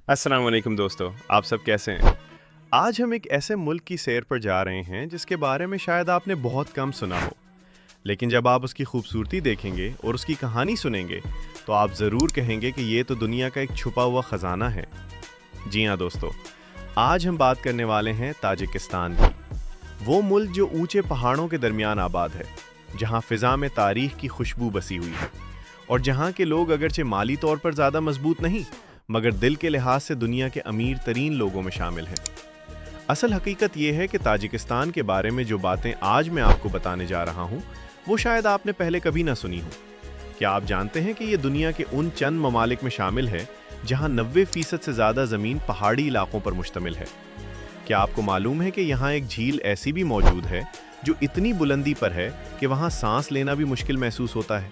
अस्सलाम वालेकुम दोस्तों, आप सब कैसे हैं? आज हम एक ऐसे मुल्क की सैर पर जा रहे हैं जिसके बारे में शायद आपने बहुत कम सुना हो, लेकिन जब आप उसकी खूबसूरती देखेंगे और उसकी कहानी सुनेंगे, तो आप ज़रूर कहेंगे कि ये तो दुनिया का एक छुपा हुआ ख़जाना है। जी हाँ दोस्तों, आज हम बात करने वाले हैं ताजिकिस्तान की। वो मुल्क जो ऊंचे पहाड़ों के दरमियान आबाद है, जहाँ फ़िज़ा में तारीख़ की खुशबू बसी हुई है, और जहाँ के लोग अगरचे माली तौर पर ज़्यादा मजबूत नहीं, मगर दिल के लिहाज से दुनिया के अमीर तरीन लोगों में शामिल हैं। असल हकीकत यह है कि ताजिकिस्तान के बारे में जो बातें आज मैं आपको बताने जा रहा हूँ, वो शायद आपने पहले कभी ना सुनी हो। क्या आप जानते हैं कि ये दुनिया के उन चंद ममालिक में शामिल है जहाँ 90% से ज़्यादा ज़मीन पहाड़ी इलाकों पर मुश्तमिल है? क्या आपको मालूम है कि यहाँ एक झील ऐसी भी मौजूद है जो इतनी बुलंदी पर है कि वहाँ सांस लेना भी मुश्किल महसूस होता है?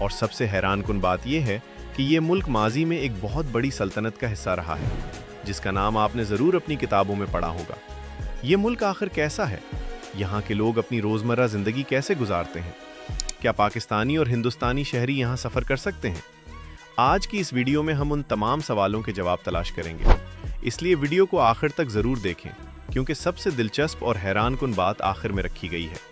और सबसे हैरानकुन बात यह है कि ये मुल्क माजी में एक बहुत बड़ी सल्तनत का हिस्सा रहा है, जिसका नाम आपने ज़रूर अपनी किताबों में पढ़ा होगा। ये मुल्क आखिर कैसा है? यहाँ के लोग अपनी रोज़मर्रा ज़िंदगी कैसे गुजारते हैं? क्या पाकिस्तानी और हिंदुस्तानी शहरी यहाँ सफ़र कर सकते हैं? आज की इस वीडियो में हम उन तमाम सवालों के जवाब तलाश करेंगे, इसलिए वीडियो को आखिर तक ज़रूर देखें, क्योंकि सबसे दिलचस्प और हैरानकुन बात आखिर में रखी गई है।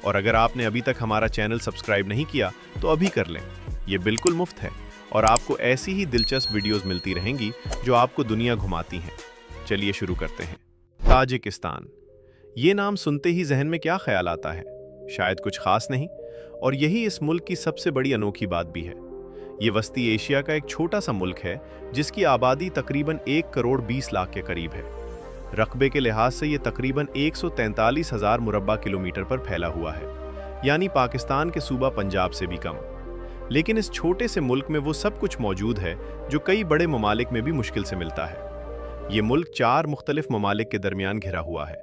और अगर आपने अभी तक हमारा चैनल सब्सक्राइब नहीं किया तो अभी कर लें, ये बिल्कुल मुफ्त है और आपको ऐसी ही दिलचस्प वीडियोस मिलती रहेंगी जो आपको दुनिया घुमाती हैं। चलिए शुरू करते हैं। ताजिकिस्तान, ये नाम सुनते ही जहन में क्या ख्याल आता है? शायद कुछ खास नहीं, और यही इस मुल्क की सबसे बड़ी अनोखी बात भी है। ये वस्ती एशिया का एक छोटा सा मुल्क है जिसकी आबादी तकरीबन 1 करोड़ 20 लाख के करीब है। रकबे के लिहाज से ये तकरीबन 143,000 मुरब्बा किलोमीटर पर फैला हुआ है, यानी पाकिस्तान के सूबा पंजाब से भी कम। लेकिन इस छोटे से मुल्क में वो सब कुछ मौजूद है जो कई बड़े ममालिक में भी मुश्किल से मिलता है। ये मुल्क 4 मुख्तलिफ ममालिक के दरमियान घिरा हुआ है।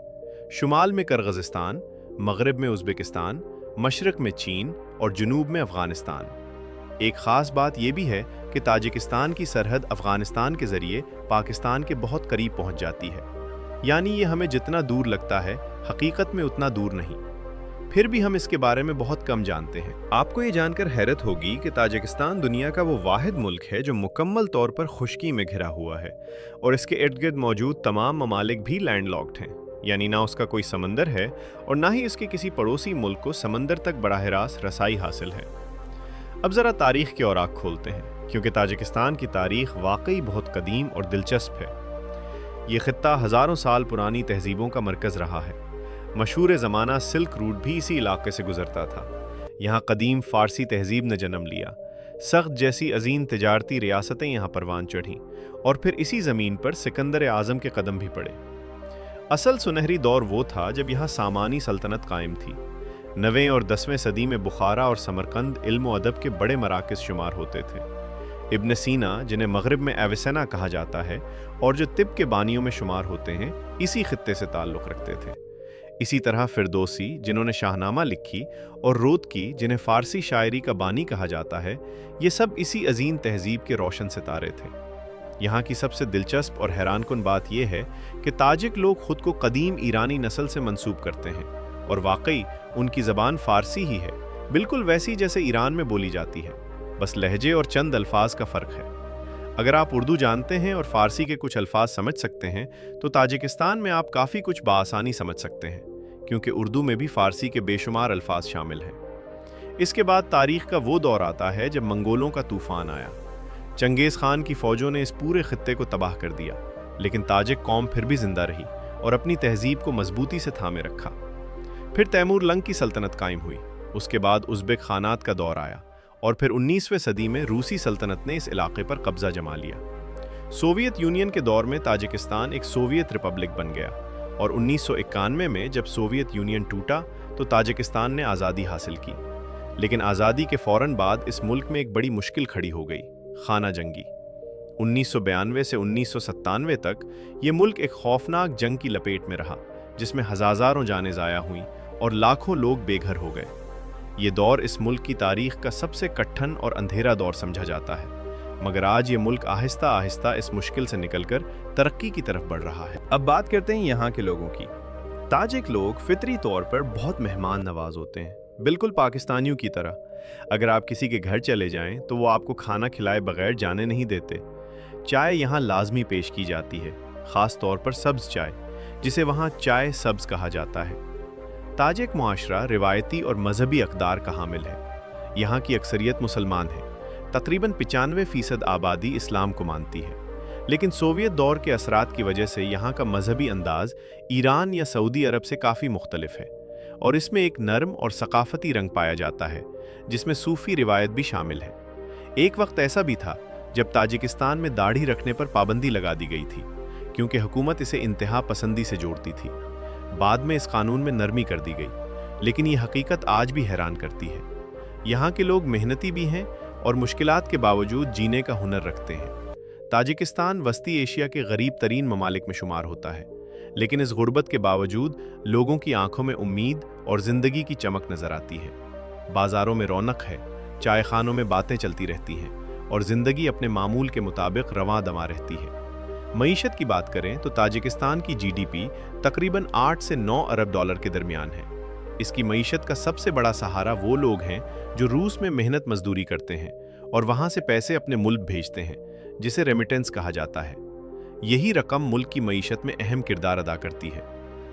शुमाल में किर्गिज़स्तान, मगरब में उज़्बेकिस्तान, मशरक़ में चीन और जुनूब में अफ़गानिस्तान। एक ख़ास बात यह भी है कि ताजिकिस्तान की सरहद अफ़गानिस्तान के ज़रिए पाकिस्तान के बहुत करीब पहुँच जाती है, यानी ये हमें जितना दूर लगता है, हकीकत में उतना दूर नहीं। फिर भी हम इसके बारे में बहुत कम जानते हैं। आपको ये जानकर हैरत होगी कि ताजिकिस्तान दुनिया का वो वाहिद मुल्क है जो मुकम्मल तौर पर खुश्की में घिरा हुआ है, और इसके इर्द गिर्द मौजूद तमाम ममालिक भी लैंडलॉक्ड हैं, यानी ना उसका कोई समंदर है और ना ही इसके किसी पड़ोसी मुल्क को समंदर तक बराह रास्त रसाई हासिल है। अब ज़रा तारीख़ के औराक खोलते हैं, क्योंकि ताजिकिस्तान की तारीख़ वाकई बहुत कदीम और दिलचस्प है। ये खित्ता हज़ारों साल पुरानी तहजीबों का मरकज़ रहा है। मशहूर ज़माना सिल्क रूट भी इसी इलाके से गुजरता था। यहाँ कदीम फ़ारसी तहजीब ने जन्म लिया। सख्त जैसी अजीम तिजारती रियासतें यहाँ परवान चढ़ीं, और फिर इसी ज़मीन पर सिकंदर आज़म के कदम भी पड़े। असल सुनहरी दौर वो था जब यहाँ सामानी सल्तनत कायम थी। 9वीं और 10वीं सदी में बुखारा और समरकंद इल्म व अदब के बड़े मराकज़ शुमार होते थे। इब्न सीना, जिन्हें मगरिब में एविसेना कहा जाता है और जो तिब के बानियों में शुमार होते हैं, इसी खित्ते से ताल्लुक़ रखते थे। इसी तरह फिरदौसी, जिन्होंने शाहनामा लिखी, और रोदकी, जिन्हें फ़ारसी शायरी का बानी कहा जाता है, ये सब इसी अजीम तहजीब के रोशन सितारे थे। यहाँ की सबसे दिलचस्प और हैरानकुन बात यह है कि ताजिक लोग खुद को कदीम ईरानी नस्ल से मंसूब करते हैं, और वाकई उनकी ज़बान फ़ारसी ही है, बिल्कुल वैसी जैसे ईरान में बोली जाती है, बस लहजे और चंद अल्फाज का फ़र्क है। अगर आप उर्दू जानते हैं और फ़ारसी के कुछ अल्फाज समझ सकते हैं, तो ताजिकिस्तान में आप काफ़ी कुछ बाआसानी समझ सकते हैं, क्योंकि उर्दू में भी फ़ारसी के बेशुमार अल्फाज शामिल हैं। इसके बाद तारीख़ का वो दौर आता है जब मंगोलों का तूफ़ान आया। चंगेज़ खान की फ़ौजों ने इस पूरे खित्ते को तबाह कर दिया, लेकिन ताजिक कौम फिर भी ज़िंदा रही और अपनी तहजीब को मजबूती से थामे रखा। फिर तैमूर लंग की सल्तनत कायम हुई। उसके बाद उज़्बेक खानात का दौर आया, और फिर 19वीं सदी में रूसी सल्तनत ने इस इलाके पर कब्जा जमा लिया। सोवियत यूनियन के दौर में ताजिकिस्तान एक सोवियत रिपब्लिक बन गया, और 1991 में जब सोवियत यूनियन टूटा तो ताजिकिस्तान ने आज़ादी हासिल की। लेकिन आज़ादी के फ़ौरन बाद इस मुल्क में एक बड़ी मुश्किल खड़ी हो गई, खाना जंगी। 1992 से 1997 तक ये मुल्क एक खौफनाक जंग की लपेट में रहा, जिसमें हज़ारों जानें ज़ाया हुईं और लाखों लोग बेघर हो गए। ये दौर इस मुल्क की तारीख़ का सबसे कट्ठन और अंधेरा दौर समझा जाता है, मगर आज ये मुल्क आहिस्ता आहिस्ता इस मुश्किल से निकलकर तरक्की की तरफ बढ़ रहा है। अब बात करते हैं यहाँ के लोगों की। ताजिक लोग फितरी तौर पर बहुत मेहमान नवाज होते हैं, बिल्कुल पाकिस्तानियों की तरह। अगर आप किसी के घर चले जाएं तो वो आपको खाना खिलाए बगैर जाने नहीं देते। चाय यहाँ लाजमी पेश की जाती है, ख़ास तौर पर सब्ज़ चाय, जिसे वहाँ चाय सब्ज़ कहा जाता है। ताजिक मुआशरा रिवायती और मजहबी अक़दार का हामिल है। यहाँ की अक्सरियत मुसलमान है। तकरीबन 95% आबादी इस्लाम को मानती है, लेकिन सोवियत दौर के असरात की वजह से यहाँ का मजहबी अंदाज ईरान या सऊदी अरब से काफ़ी मुख्तलिफ है, और इसमें एक नरम और सकाफती रंग पाया जाता है, जिसमें सूफ़ी रिवायत भी शामिल है। एक वक्त ऐसा भी था जब ताजिकिस्तान में दाढ़ी रखने पर पाबंदी लगा दी गई थी, क्योंकि हुकूमत इसे इंतहा पसंदी से जोड़ती थी। बाद में इस कानून में नरमी कर दी गई, लेकिन ये हकीकत आज भी हैरान करती है। यहाँ के लोग मेहनती भी हैं और मुश्किलात के बावजूद जीने का हुनर रखते हैं। ताजिकिस्तान वस्ती एशिया के गरीब तरीन ममालिक में शुमार होता है, लेकिन इस गुर्बत के बावजूद लोगों की आंखों में उम्मीद और ज़िंदगी की चमक नज़र आती है। बाज़ारों में रौनक है, चाय खानों में बातें चलती रहती हैं, और ज़िंदगी अपने मामूल के मुताबिक रवां दमा रहती है। मईशत की बात करें तो ताजिकिस्तान की जीडीपी तकरीबन 8 से 9 अरब डॉलर के दरमियान है। इसकी मईशत का सबसे बड़ा सहारा वो लोग हैं जो रूस में मेहनत मजदूरी करते हैं और वहाँ से पैसे अपने मुल्क भेजते हैं, जिसे रेमिटेंस कहा जाता है। यही रकम मुल्क की मईशत में अहम किरदार अदा करती है।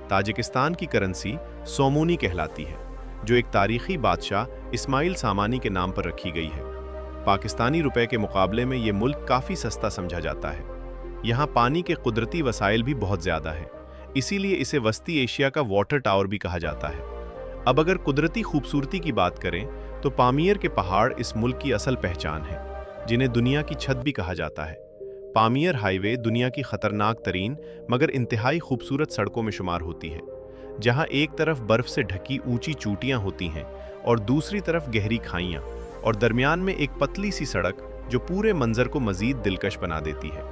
ताजिकिस्तान की करेंसी सोमूनी कहलाती है, जो एक तारीखी बादशाह इस्माइल सामानी के नाम पर रखी गई है। पाकिस्तानी रुपए के मुकाबले में ये मुल्क काफ़ी सस्ता समझा जाता है। यहाँ पानी के कुदरती वसाइल भी बहुत ज़्यादा है, इसीलिए इसे वस्ती एशिया का वाटर टावर भी कहा जाता है। अब अगर कुदरती खूबसूरती की बात करें तो पामीर के पहाड़ इस मुल्क की असल पहचान है, जिन्हें दुनिया की छत भी कहा जाता है। पामीर हाईवे दुनिया की खतरनाक तरीन मगर इंतहाई खूबसूरत सड़कों में शुमार होती है, जहाँ एक तरफ बर्फ से ढकी ऊंची चोटियाँ होती हैं और दूसरी तरफ गहरी खाइयाँ, और दरमियान में एक पतली सी सड़क जो पूरे मंजर को मजीद दिलकश बना देती है।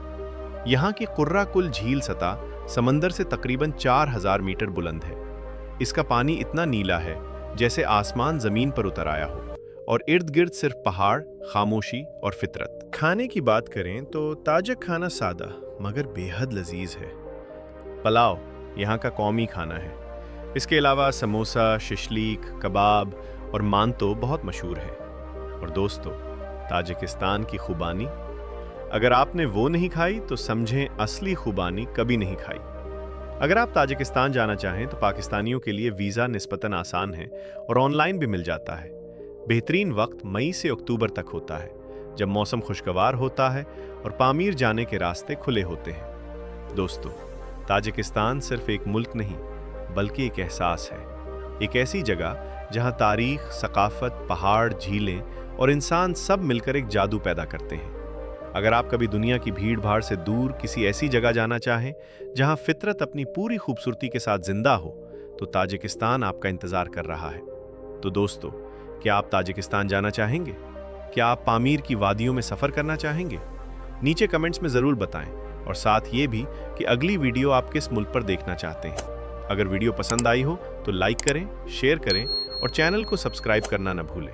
यहाँ की कुर्रा कुल झील सतह समंदर से तकरीबन 4000 मीटर बुलंद है। इसका पानी इतना नीला है जैसे आसमान ज़मीन पर उतर आया हो, और इर्द गिर्द सिर्फ पहाड़, खामोशी और फितरत। खाने की बात करें तो ताजिक खाना सादा मगर बेहद लजीज है। पुलाव यहाँ का कौमी खाना है। इसके अलावा समोसा, शिशलीक, कबाब और मांतो बहुत मशहूर है। और दोस्तों, ताजिकिस्तान की खुबानी, अगर आपने वो नहीं खाई तो समझें असली खुबानी कभी नहीं खाई। अगर आप ताजिकिस्तान जाना चाहें तो पाकिस्तानियों के लिए वीज़ा निस्बतन आसान है और ऑनलाइन भी मिल जाता है। बेहतरीन वक्त मई से अक्टूबर तक होता है, जब मौसम खुशगवार होता है और पामीर जाने के रास्ते खुले होते हैं। दोस्तों, ताजिकिस्तान सिर्फ एक मुल्क नहीं बल्कि एक एहसास है। एक ऐसी जगह जहां तारीख, सकाफत, पहाड़, झीलें और इंसान सब मिलकर एक जादू पैदा करते हैं। अगर आप कभी दुनिया की भीड़ भाड़ से दूर किसी ऐसी जगह जाना चाहें जहां फितरत अपनी पूरी खूबसूरती के साथ जिंदा हो, तो ताजिकिस्तान आपका इंतज़ार कर रहा है। तो दोस्तों, क्या आप ताजिकिस्तान जाना चाहेंगे? क्या आप पामीर की वादियों में सफ़र करना चाहेंगे? नीचे कमेंट्स में ज़रूर बताएं, और साथ ये भी कि अगली वीडियो आप किस मुल्क पर देखना चाहते हैं। अगर वीडियो पसंद आई हो तो लाइक करें, शेयर करें और चैनल को सब्सक्राइब करना न भूलें।